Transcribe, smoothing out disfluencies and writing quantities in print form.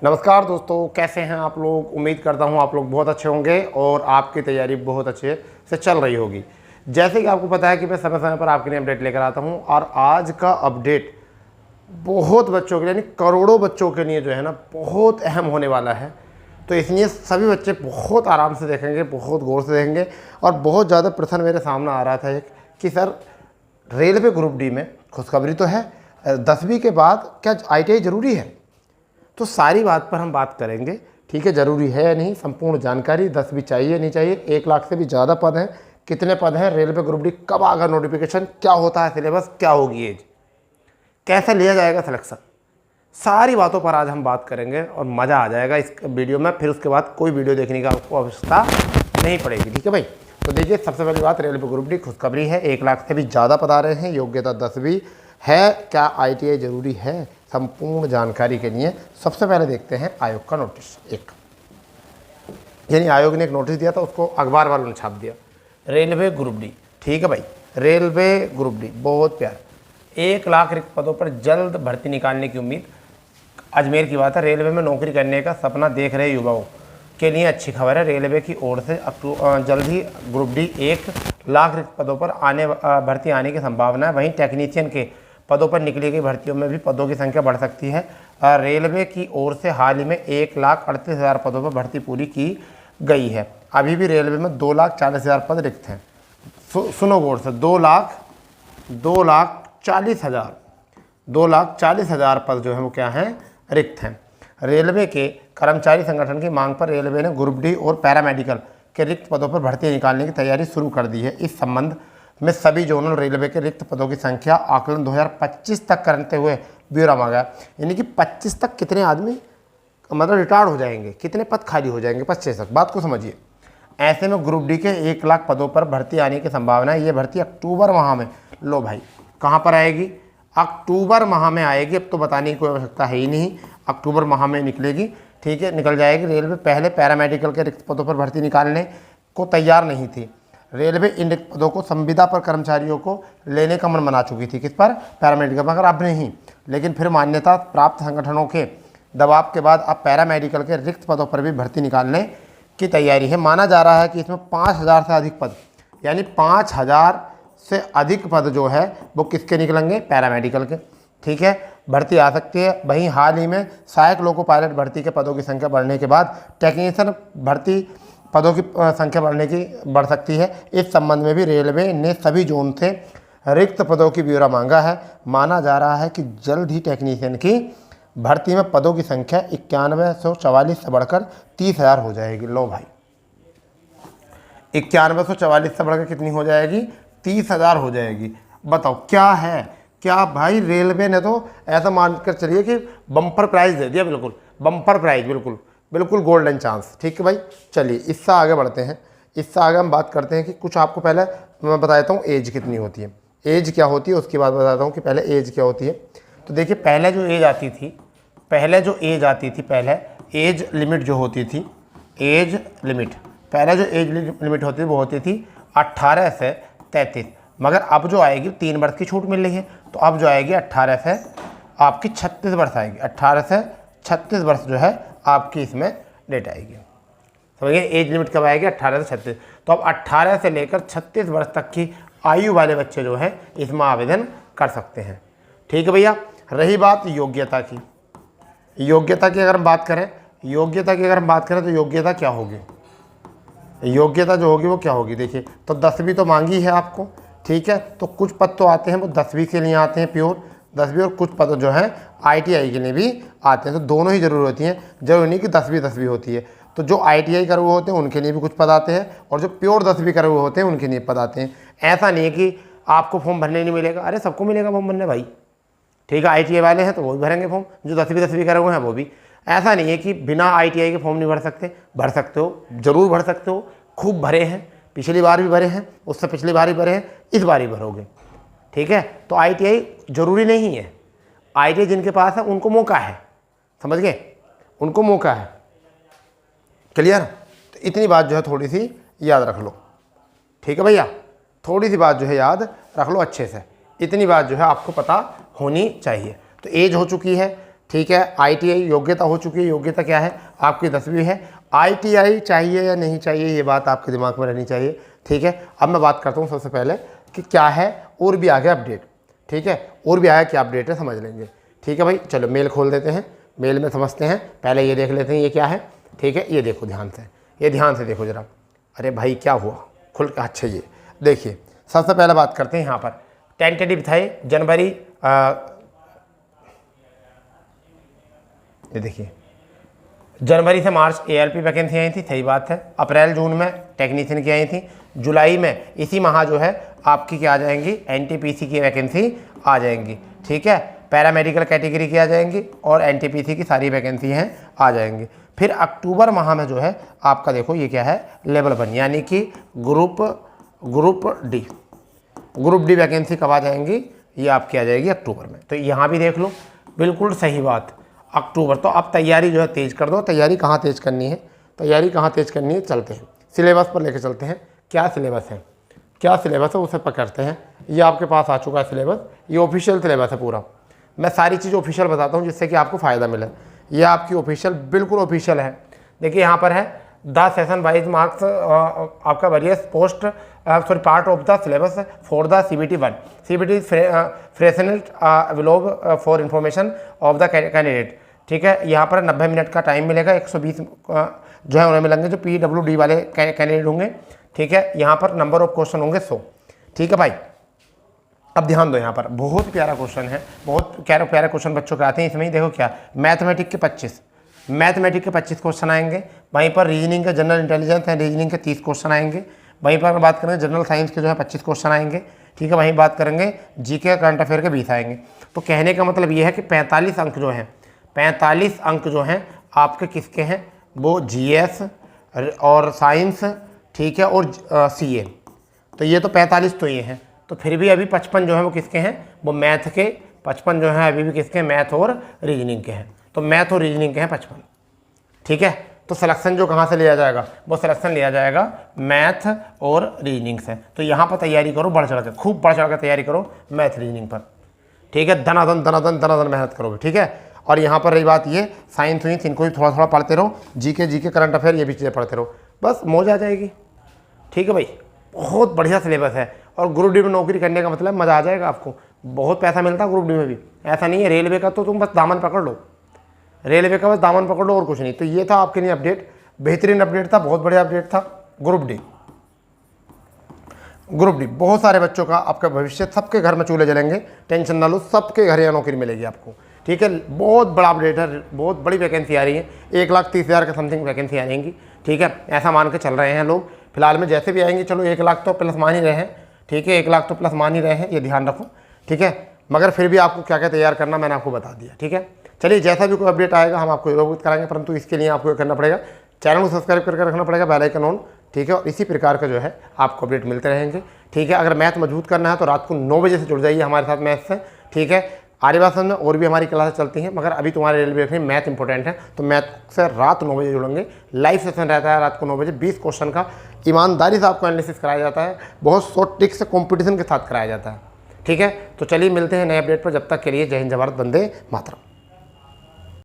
नमस्कार दोस्तों, कैसे हैं आप लोग। उम्मीद करता हूं आप लोग बहुत अच्छे होंगे और आपकी तैयारी बहुत अच्छे से चल रही होगी। जैसे कि आपको पता है कि मैं समय समय पर आपके लिए अपडेट लेकर आता हूं और आज का अपडेट बहुत बच्चों के लिए यानी करोड़ों बच्चों के लिए जो है ना बहुत अहम होने वाला है। तो इसलिए सभी बच्चे बहुत आराम से देखेंगे, बहुत गौर से देखेंगे। और बहुत ज़्यादा प्रश्न मेरे सामने आ रहा था एक कि सर रेलवे ग्रुप डी में खुशखबरी तो है, 10वीं के बाद क्या ITI ज़रूरी है। तो सारी बात पर हम बात करेंगे, ठीक है। ज़रूरी है या नहीं, संपूर्ण जानकारी। 10वीं चाहिए नहीं चाहिए, 1 लाख से भी ज़्यादा पद हैं, कितने पद हैं, रेलवे ग्रुप डी कब आएगा नोटिफिकेशन, क्या होता है सिलेबस, क्या होगी एज, कैसे लिया जाएगा सिलेक्शन, सारी बातों पर आज हम बात करेंगे और मज़ा आ जाएगा इस वीडियो में। फिर उसके बाद कोई वीडियो देखने की आपको आवश्यकता नहीं पड़ेगी, ठीक है भाई। तो देखिए, सबसे पहली बात, रेलवे ग्रुप डी खुशखबरी है, 1 लाख से भी ज़्यादा पद आ रहे हैं, योग्यता 10वीं है, क्या ITI ज़रूरी है, संपूर्ण जानकारी के लिए सबसे पहले देखते हैं आयोग का नोटिस। यानी आयोग ने एक नोटिस दिया था, उसको अखबार वालों ने छाप दिया। रेलवे ग्रुप डी, ठीक है भाई, रेलवे ग्रुप डी बहुत प्यार। 1 लाख रिक्त पदों पर जल्द भर्ती निकालने की उम्मीद। अजमेर की बात है, रेलवे में नौकरी करने का सपना देख रहे युवाओं के लिए अच्छी खबर है। रेलवे की ओर से जल्द ही ग्रुप डी 1 लाख रिक्त पदों पर भर्ती आने की संभावना है। वहीं टेक्नीशियन के पदों पर निकली गई भर्तियों में भी पदों की संख्या बढ़ सकती है। रेलवे की ओर से हाल ही में 1,38,000 पदों पर भर्ती पूरी की गई है। अभी भी रेलवे में 2,40,000 पद रिक्त हैं। सुनो गौर से, 2,40,000 पद जो है वो क्या हैं, रिक्त हैं। रेलवे के कर्मचारी संगठन की मांग पर रेलवे ने ग्रुप डी और पैरामेडिकल के रिक्त पदों पर भर्ती निकालने की तैयारी शुरू कर दी है। इस संबंध में सभी जोनल रेलवे के रिक्त पदों की संख्या आकलन 2025 तक करते हुए ब्यौरा मांगा। यानी कि 25 तक कितने आदमी मतलब रिटायर्ड हो जाएंगे, कितने पद खाली हो जाएंगे 25 तक, बात को समझिए। ऐसे में ग्रुप डी के 1 लाख पदों पर भर्ती आने की संभावना है। ये भर्ती अक्टूबर माह में, लो भाई कहाँ पर आएगी, अक्टूबर माह में आएगी। अब तो बताने की कोई आवश्यकता है ही नहीं, अक्टूबर माह में निकलेगी, ठीक है, निकल जाएगी। रेलवे पहले पैरामेडिकल के रिक्त पदों पर भर्ती निकालने को तैयार नहीं थी। रेलवे इन रिक्त पदों को संविदा पर कर्मचारियों को लेने का मन बना चुकी थी, किस पर, पैरामेडिकल, मगर अब नहीं। लेकिन फिर मान्यता प्राप्त संगठनों के दबाव के बाद अब पैरामेडिकल के रिक्त पदों पर भी भर्ती निकालने की तैयारी है। माना जा रहा है कि इसमें 5,000 से अधिक पद, यानी 5,000 से अधिक पद जो है वो किसके निकलेंगे, पैरामेडिकल के, ठीक है, भर्ती आ सकती है। वहीं हाल ही में सहायक लोको पायलट भर्ती के पदों की संख्या बढ़ने के बाद टेक्नीशियन भर्ती पदों की संख्या बढ़ सकती है। इस संबंध में भी रेलवे ने सभी जोन से रिक्त पदों की ब्यौरा मांगा है। माना जा रहा है कि जल्द ही टेक्नीशियन की भर्ती में पदों की संख्या 9144 से बढ़कर 30,000 हो जाएगी। लो भाई, 9144 से बढ़कर कितनी हो जाएगी, 30,000 हो जाएगी। बताओ क्या है, क्या भाई रेलवे ने तो ऐसा मानकर चलिए कि बम्पर प्राइज़ दे दिया, बिल्कुल बम्पर प्राइज़, बिल्कुल गोल्डन चांस, ठीक है भाई। चलिए इससे आगे बढ़ते हैं। इससे आगे हम बात करते हैं कि कुछ आपको पहले मैं बताता हूँ एज कितनी होती है, एज क्या होती है, उसके बाद बताता हूँ कि पहले एज क्या होती है। तो देखिए, पहले जो एज आती थी, पहले एज लिमिट जो होती थी, एज लिमिट, पहले जो एज लिमिट होती थी वो होती थी 18 से 33। मगर अब जो आएगी 3 वर्ष की छूट मिल रही है। तो अब जो आएगी 18 से आपकी 36 वर्ष आएगी, 18 से 36 वर्ष जो है आपकी इसमें डेट आएगी। समझिए, एज लिमिट कब आएगी, 18 से 36। तो अब 18 से लेकर 36 वर्ष तक की आयु वाले बच्चे जो हैं इसमें आवेदन कर सकते हैं, ठीक है भैया। रही बात योग्यता की, योग्यता की अगर हम बात करें तो योग्यता क्या होगी, योग्यता जो होगी वो क्या होगी। देखिए, तो 10वीं तो मांगी है आपको, ठीक है। तो कुछ पद तो आते हैं वो 10वीं के लिए आते हैं प्योर 10वीं, और कुछ पद जो हैं ITI के लिए भी आते हैं। तो दोनों ही जरूरी होती हैं, जरूरी नहीं कि 10वीं होती है। तो जो ITI करे हुए होते हैं उनके लिए भी कुछ पद आते हैं, और जो प्योर 10वीं करे हुए होते हैं उनके लिए पद आते हैं। ऐसा नहीं है कि आपको फॉर्म भरने नहीं मिलेगा, अरे सबको मिलेगा फॉर्म भरने भाई, ठीक है। ITI वाले हैं तो वो भी भरेंगे फॉर्म, जो 10वीं करे हुए हैं वो भी। ऐसा नहीं है कि बिना ITI के फॉर्म नहीं भर सकते हो, जरूर भर सकते हो। खूब भरे हैं, पिछली बार भी भरे हैं, उससे पिछली बार भी भरे हैं, इस बार ही भरोगे, ठीक है। तो ITI जरूरी नहीं है, ITI जिनके पास है उनको मौका है, समझ गए, उनको मौका है, क्लियर। तो इतनी बात जो है थोड़ी सी याद रख लो, ठीक है भैया, थोड़ी सी बात जो है याद रख लो अच्छे से, इतनी बात जो है आपको पता होनी चाहिए। तो एज हो चुकी है, ठीक है। ITI योग्यता हो चुकी है, योग्यता क्या है आपकी 10वीं है। ITI चाहिए या नहीं चाहिए ये बात आपके दिमाग में रहनी चाहिए, ठीक है। अब मैं बात करता हूँ सबसे पहले कि क्या है और भी आगे अपडेट, ठीक है, और भी आगे क्या अपडेट है समझ लेंगे, ठीक है भाई। चलो मेल खोल देते हैं, मेल में समझते हैं, पहले ये देख लेते हैं ये क्या है, ठीक है। ये देखो ध्यान से, ये ध्यान से देखो ज़रा, अरे भाई क्या हुआ खुल के, अच्छा ये देखिए सबसे पहले बात करते हैं यहाँ पर टेंटेटिव था जनवरी, ये देखिए जनवरी से मार्च ALP वैकेंसी आई थी, सही बात है। अप्रैल जून में टेक्नीशियन की आई थी, जुलाई में इसी माह जो है आपकी क्या आ जाएंगी NTPC की वैकेंसी आ जाएंगी, ठीक है। पैरामेडिकल कैटेगरी की आ जाएंगी और NTPC की सारी वैकेंसी हैं आ जाएंगी। फिर अक्टूबर माह में जो है आपका देखो ये क्या है लेवल 1 यानी कि ग्रुप डी वैकेंसी कब आ जाएंगी, ये आपकी आ जाएगी अक्टूबर में। तो यहाँ भी देख लो बिल्कुल सही बात, अक्टूबर। तो अब तैयारी जो है तेज़ कर दो। तैयारी कहाँ तेज़ करनी है, तैयारी कहाँ तेज़ करनी है, चलते हैं सिलेबस पर लेके चलते हैं। क्या सिलेबस है, क्या सिलेबस है उसे पकड़ते हैं। ये आपके पास आ चुका है सिलेबस, ये ऑफिशियल सिलेबस है पूरा। मैं सारी चीज़ ऑफिशियल बताता हूँ जिससे कि आपको फ़ायदा मिले। ये आपकी ऑफिशियल बिल्कुल ऑफिशियल है। देखिए यहाँ पर है 10 सेशन वाइज मार्क्स आपका various post sorry part of the syllabus for the CBT 1 CBT फ्रेशनेट विलोव for information of the candidate, ठीक है। यहाँ पर 90 मिनट का टाइम मिलेगा, 120 जो है उन्हें मिलेंगे जो PWD वाले कैंडिडेट होंगे, ठीक है। यहाँ पर नंबर ऑफ क्वेश्चन होंगे 100, ठीक है भाई। अब ध्यान दो, यहाँ पर बहुत प्यारा क्वेश्चन है, बहुत प्यारे क्वेश्चन बच्चों के आते हैं इसमें। देखो क्या मैथमेटिक के 25 क्वेश्चन आएंगे। वहीं पर रीजनिंग के जनरल इंटेलिजेंस है, रीजनिंग के 30 क्वेश्चन आएंगे। वहीं पर बात करेंगे जनरल साइंस के जो है 25 क्वेश्चन आएंगे, ठीक है। वहीं बात करेंगे GK करंट अफेयर के 20 आएंगे। तो कहने का मतलब ये है कि 45 अंक जो हैं, 45 अंक जो हैं आपके किसके हैं, वो GS और साइंस, ठीक है, और CA। तो ये तो 45 तो ये हैं। तो फिर भी अभी 55 जो है वो किसके हैं, वो मैथ के 55 जो है अभी भी किसके, मैथ और रीजनिंग के हैं। तो मैथ और रीजनिंग के हैं 55, ठीक है। तो सिलेक्शन जो कहाँ से लिया जाएगा, वो सिलेक्शन लिया जाएगा मैथ और रीजनिंग से। तो यहाँ पर तैयारी करो बढ़ चढ़ के, खूब बढ़ चढ़ के तैयारी करो मैथ रीजनिंग पर, ठीक है। दनादन मेहनत करोगे, ठीक है। और यहाँ पर रही बात ये साइंस हुई, इनको भी थोड़ा थोड़ा पढ़ते रहो, GK करंट अफेयर ये भी चीज़ें पढ़ते रहो, बस मौज आ जाएगी, ठीक है भाई। बहुत बढ़िया सिलेबस है। और ग्रुप डी में नौकरी करने का मतलब मज़ा आ जाएगा आपको, बहुत पैसा मिलता है ग्रुप डी में भी। ऐसा नहीं है रेलवे का तो तुम बस दामन पकड़ लो, रेलवे का बस दामन पकड़ लो और कुछ नहीं। तो ये था आपके लिए अपडेट, बेहतरीन अपडेट था, बहुत बढ़िया अपडेट था। ग्रुप डी बहुत सारे बच्चों का आपका भविष्य, सबके घर में चूल्हे जलेंगे, टेंशन ना लो, सबके घर यहाँ नौकरी मिलेगी आपको, ठीक है। बहुत बड़ा अपडेट है, बहुत बड़ी वैकेंसी आ रही है, 1,30,000 के समथिंग वैकेंसी आ जाएंगी, ठीक है। ऐसा मान के चल रहे हैं लोग फिलहाल में, जैसे भी आएंगे चलो 1 लाख तो प्लस मान ही रहे हैं, ठीक है। 1 लाख तो प्लस मान ही रहे हैं, ये ध्यान रखो, ठीक है। मगर फिर भी आपको क्या क्या तैयार करना मैंने आपको बता दिया, ठीक है। चलिए जैसा भी कोई अपडेट आएगा हम आपको अवगत कराएंगे, परंतु इसके लिए आपको करना पड़ेगा, चैनल को सब्सक्राइब करके रखना पड़ेगा, बेल आइकन ऑन, ठीक है। और इसी प्रकार का जो है आपको अपडेट मिलते रहेंगे, ठीक है। अगर मैथ मजबूत करना है तो रात को 9 बजे से जुड़ जाइए हमारे साथ मैथ से, ठीक है। आर्यवासन में और भी हमारी क्लासेस चलती हैं, मगर अभी तुम्हारे रेलवे में मैथ इंपॉर्टेंट है, तो मैथ से रात 9 बजे जुड़ेंगे। लाइव सेशन रहता है रात को 9 बजे, 20 क्वेश्चन का ईमानदारी से आपको एनालिसिस कराया जाता है, बहुत शॉर्ट ट्रिक से कॉम्पिटिशन के साथ कराया जाता है, ठीक है। तो चलिए मिलते हैं नए अपडेट पर, जब तक के लिए जय हिंद, जय भारत, वंदे मातरम।